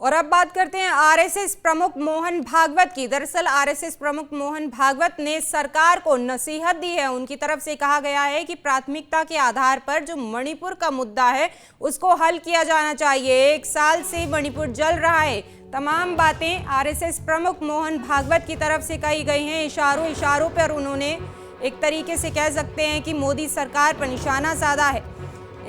और अब बात करते हैं आरएसएस प्रमुख मोहन भागवत की। दरअसल आरएसएस प्रमुख मोहन भागवत ने सरकार को नसीहत दी है। उनकी तरफ से कहा गया है कि प्राथमिकता के आधार पर जो मणिपुर का मुद्दा है उसको हल किया जाना चाहिए। 1 साल से मणिपुर जल रहा है। तमाम बातें आरएसएस प्रमुख मोहन भागवत की तरफ से कही गई हैं। इशारों पर उन्होंने एक तरीके से कह सकते हैं कि मोदी सरकार पर निशाना साधा है।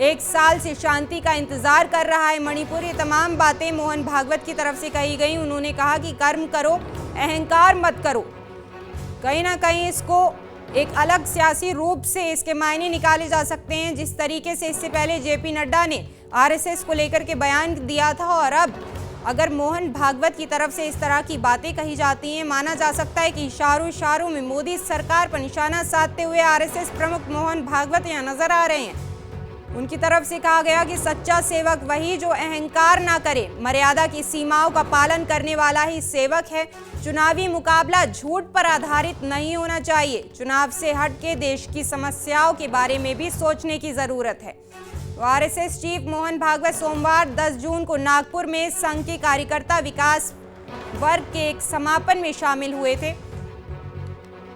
1 साल से शांति का इंतजार कर रहा है मणिपुर। ये तमाम बातें मोहन भागवत की तरफ से कही गई। उन्होंने कहा कि कर्म करो, अहंकार मत करो। कहीं ना कहीं इसको एक अलग सियासी रूप से इसके मायने निकाले जा सकते हैं। जिस तरीके से इससे पहले जेपी नड्डा ने आरएसएस को लेकर के बयान दिया था, और अब अगर मोहन भागवत की तरफ से इस तरह की बातें कही जाती हैं, माना जा सकता है कि इशारों में मोदी सरकार पर निशाना साधते हुए आरएसएस प्रमुख मोहन भागवत यहाँ नजर आ रहे हैं। उनकी तरफ से कहा गया कि सच्चा सेवक वही जो अहंकार ना करे, मर्यादा की सीमाओं का पालन करने वाला ही सेवक है। चुनावी मुकाबला झूठ पर आधारित नहीं होना चाहिए। चुनाव से हटके देश की समस्याओं के बारे में भी सोचने की जरूरत है। तो आरएसएस चीफ मोहन भागवत सोमवार 10 जून को नागपुर में संघ के कार्यकर्ता विकास वर्ग के एक समापन में शामिल हुए थे,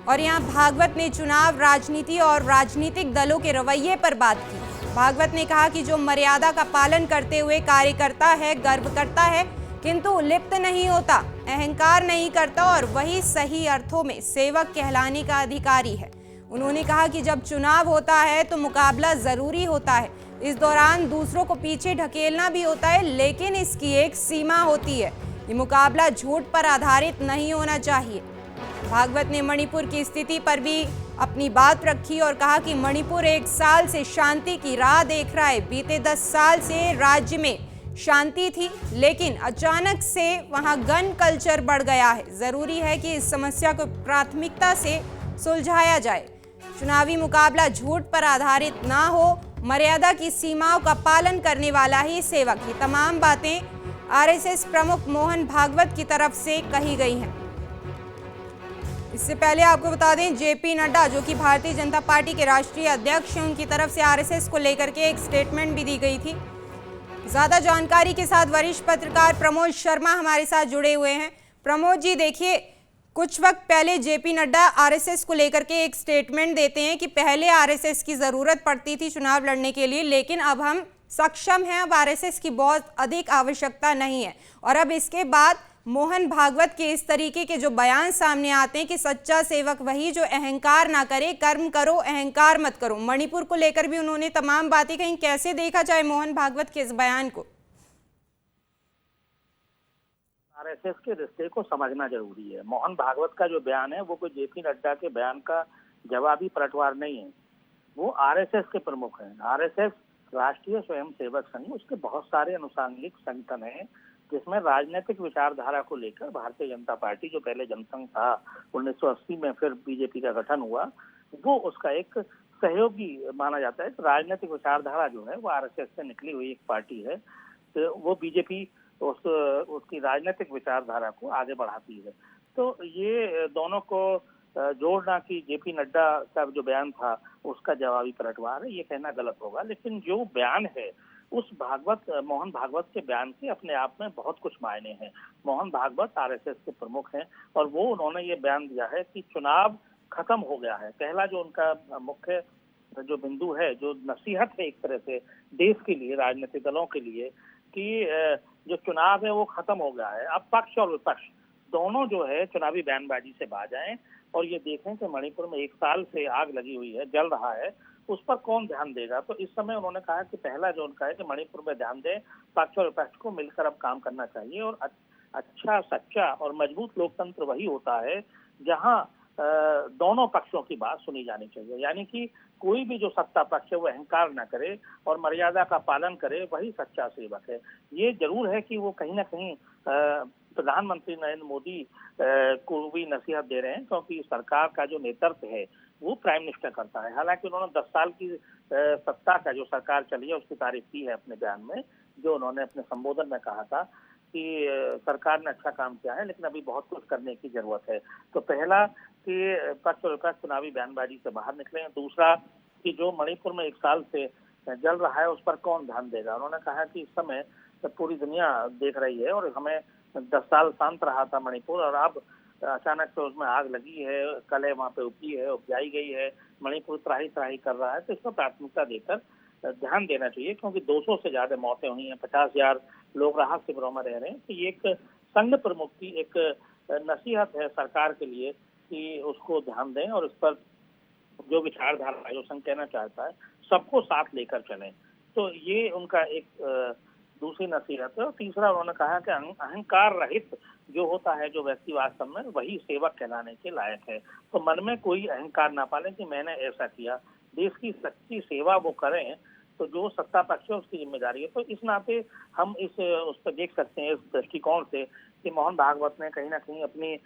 और यहाँ भागवत ने चुनाव राजनीति और राजनीतिक दलों के रवैये पर बात की। भागवत ने कहा कि जो मर्यादा का पालन करते हुए कार्य करता है, गर्व करता है, किंतु लिप्त नहीं होता, अहंकार नहीं करता, और वही सही अर्थों में सेवक कहलाने का अधिकारी है। उन्होंने कहा कि जब चुनाव होता है तो मुकाबला जरूरी होता है। इस दौरान दूसरों को पीछे ढकेलना भी होता है, लेकिन इसकी एक सीमा होती है। ये मुकाबला झूठ पर आधारित नहीं होना चाहिए। भागवत ने मणिपुर की स्थिति पर भी अपनी बात रखी और कहा कि मणिपुर 1 साल से शांति की राह देख रहा है। बीते 10 साल से राज्य में शांति थी, लेकिन अचानक से वहां गन कल्चर बढ़ गया है। जरूरी है कि इस समस्या को प्राथमिकता से सुलझाया जाए। चुनावी मुकाबला झूठ पर आधारित ना हो, मर्यादा की सीमाओं का पालन करने वाला ही सेवक। ये तमाम बातें आरएसएस प्रमुख मोहन भागवत की तरफ से कही गई हैं। इससे पहले आपको बता दें, जेपी नड्डा जो कि भारतीय जनता पार्टी के राष्ट्रीय अध्यक्ष हैं, उनकी तरफ से आरएसएस को लेकर के एक स्टेटमेंट भी दी गई थी। ज्यादा जानकारी के साथ वरिष्ठ पत्रकार प्रमोद शर्मा हमारे साथ जुड़े हुए हैं। प्रमोद जी, देखिए, कुछ वक्त पहले जेपी नड्डा आरएसएस को लेकर के एक स्टेटमेंट देते हैं कि पहले आरएसएस की जरूरत पड़ती थी चुनाव लड़ने के लिए, लेकिन अब हम सक्षम हैं, अब आरएसएस की बहुत अधिक आवश्यकता नहीं है। और अब इसके बाद मोहन भागवत के इस तरीके के जो बयान सामने आते हैं कि सच्चा सेवक वही जो अहंकार ना करे, कर्म करो, अहंकार मत करो। मणिपुर को लेकर भी उन्होंने तमाम बातें कहीं। कैसे देखा जाए मोहन भागवत के इस बयान को? आरएसएस के रिश्ते को समझना जरूरी है। मोहन भागवत का जो बयान है वो कोई जेपी नड्डा के बयान का जवाबी पलटवार नहीं है। वो आरएसएस के प्रमुख हैं। आरएसएस राष्ट्रीय स्वयंसेवक संघ, उसके बहुत सारे अनुषंगिक संगठन हैं, जिसमें राजनीतिक विचारधारा को लेकर भारतीय जनता पार्टी, जो पहले जनसंघ था, 1980 में फिर बीजेपी का गठन हुआ, वो उसका एक सहयोगी माना जाता है। राजनीतिक विचारधारा जो है वो आरएसएस से निकली हुई एक पार्टी है, तो वो बीजेपी उसकी राजनीतिक विचारधारा को आगे बढ़ाती है। तो ये दोनों को जोड़ना कि जेपी नड्डा का जो बयान था उसका जवाबी पलटवार है, ये कहना गलत होगा। लेकिन जो बयान है उस मोहन भागवत के बयान के अपने आप में बहुत कुछ मायने हैं। मोहन भागवत आरएसएस के प्रमुख हैं, और वो उन्होंने ये बयान दिया है कि चुनाव खत्म हो गया है। पहला जो उनका मुख्य जो बिंदु है, जो नसीहत है एक तरह से देश के लिए, राजनीतिक दलों के लिए, कि जो चुनाव है वो खत्म हो गया है। अब पक्ष और विपक्ष दोनों जो है चुनावी बयानबाजी से बाज आए और ये देखें कि मणिपुर में 1 साल से आग लगी हुई है, जल रहा है, उस पर कौन ध्यान देगा। तो इस समय उन्होंने कहा कि पहला जो उनका है कि मणिपुर में ध्यान दें, पक्ष और विपक्ष को मिलकर अब काम करना चाहिए। और अच्छा, सच्चा और मजबूत लोकतंत्र वही होता है जहां दोनों पक्षों की बात सुनी जानी चाहिए। यानी कि कोई भी जो सत्ता पक्ष है वो अहंकार न करे और मर्यादा का पालन करे, वही सच्चा सेवक है। ये जरूर है कि वो कहीं ना कहीं प्रधानमंत्री नरेंद्र मोदी को भी नसीहत दे रहे हैं, क्योंकि सरकार का जो नेतृत्व है वो प्राइम मिनिस्टर करता है। हालांकि उन्होंने 10 साल की सत्ता का जो सरकार चली है उसकी तारीफ की है अपने बयान में, जो उन्होंने अपने संबोधन में कहा था कि सरकार ने अच्छा काम किया है, लेकिन अभी बहुत कुछ करने की जरूरत है। तो पहला कि पक्ष और विपक्ष चुनावी बयानबाजी से बाहर निकले। दूसरा कि जो मणिपुर में 1 साल से जल रहा है उस पर कौन ध्यान देगा। उन्होंने कहा कि इस समय पूरी दुनिया देख रही है। और हमें 10 साल शांत रहा था मणिपुर, और अब अचानक से उसमें आग लगी है, कलह वहाँ पे उपजाई गई है, मणिपुर त्राही त्राही कर रहा है। तो इसको प्राथमिकता देकर ध्यान देना चाहिए, क्योंकि 200 से ज्यादा मौतें हुई हैं, 50,000 लोग राहत शिविरों में रह रहे हैं। तो ये एक संघ प्रमुख की एक नसीहत है सरकार के लिए कि उसको ध्यान दें और इस पर जो विचारधारा जो संघ कहना चाहता है सबको साथ लेकर चलें। तो ये उनका एक दूसरी नसीहत है। और तीसरा उन्होंने कहा कि अहंकार रहित जो होता है जो व्यक्ति वास्तव में, वही सेवक कहलाने के लायक है। तो मन में कोई अहंकार ना पाले कि मैंने ऐसा किया, देश की सच्ची सेवा वो करें। तो जो सत्ता पक्ष है उसकी जिम्मेदारी है। तो इस नाते हम उस पर देख सकते हैं इस दृष्टिकोण से कि मोहन भागवत ने कहीं ना कहीं अपनी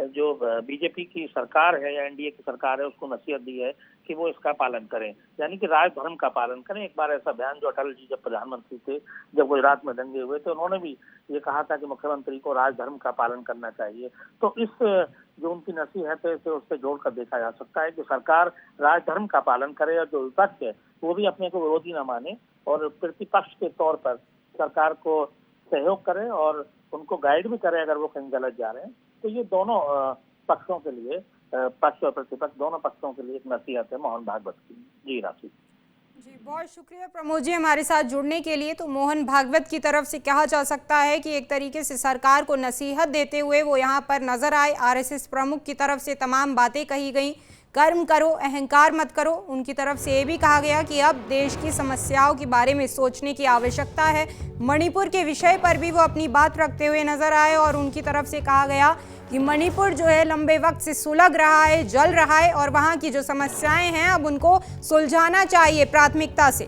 जो बीजेपी की सरकार है या एनडीए की सरकार है उसको नसीहत दी है कि वो इसका पालन करें, यानी कि राजधर्म का पालन करें। एक बार ऐसा बयान जो अटल जी जब प्रधानमंत्री थे, जब गुजरात में दंगे हुए थे, उन्होंने भी ये कहा था कि मुख्यमंत्री को राजधर्म का पालन करना चाहिए। तो इस जो उनकी नसीहत है उससे जोड़कर देखा जा सकता है कि सरकार राजधर्म का पालन करे और जो विपक्ष है वो भी अपने को विरोधी न माने और प्रतिपक्ष के तौर पर सरकार को सहयोग करे और उनको गाइड भी करे अगर वो कहीं गलत जा रहे हैं। तो ये दोनों पक्षों के लिए, पक्ष और प्रतिपक्ष दोनों पक्षों के लिए एक नसीहत है मोहन भागवत की। जी राशि जी, बहुत शुक्रिया प्रमोद जी हमारे साथ जुड़ने के लिए। तो मोहन भागवत की तरफ से कहा जा सकता है कि एक तरीके से सरकार को नसीहत देते हुए वो यहाँ पर नजर आए। आरएसएस प्रमुख की तरफ से तमाम बातें कही गई, कर्म करो, अहंकार मत करो। उनकी तरफ से ये भी कहा गया कि अब देश की समस्याओं के बारे में सोचने की आवश्यकता है। मणिपुर के विषय पर भी वो अपनी बात रखते हुए नजर आए और उनकी तरफ से कहा गया कि मणिपुर जो है लंबे वक्त से सुलग रहा है, जल रहा है और वहाँ की जो समस्याएं हैं अब उनको सुलझाना चाहिए प्राथमिकता से।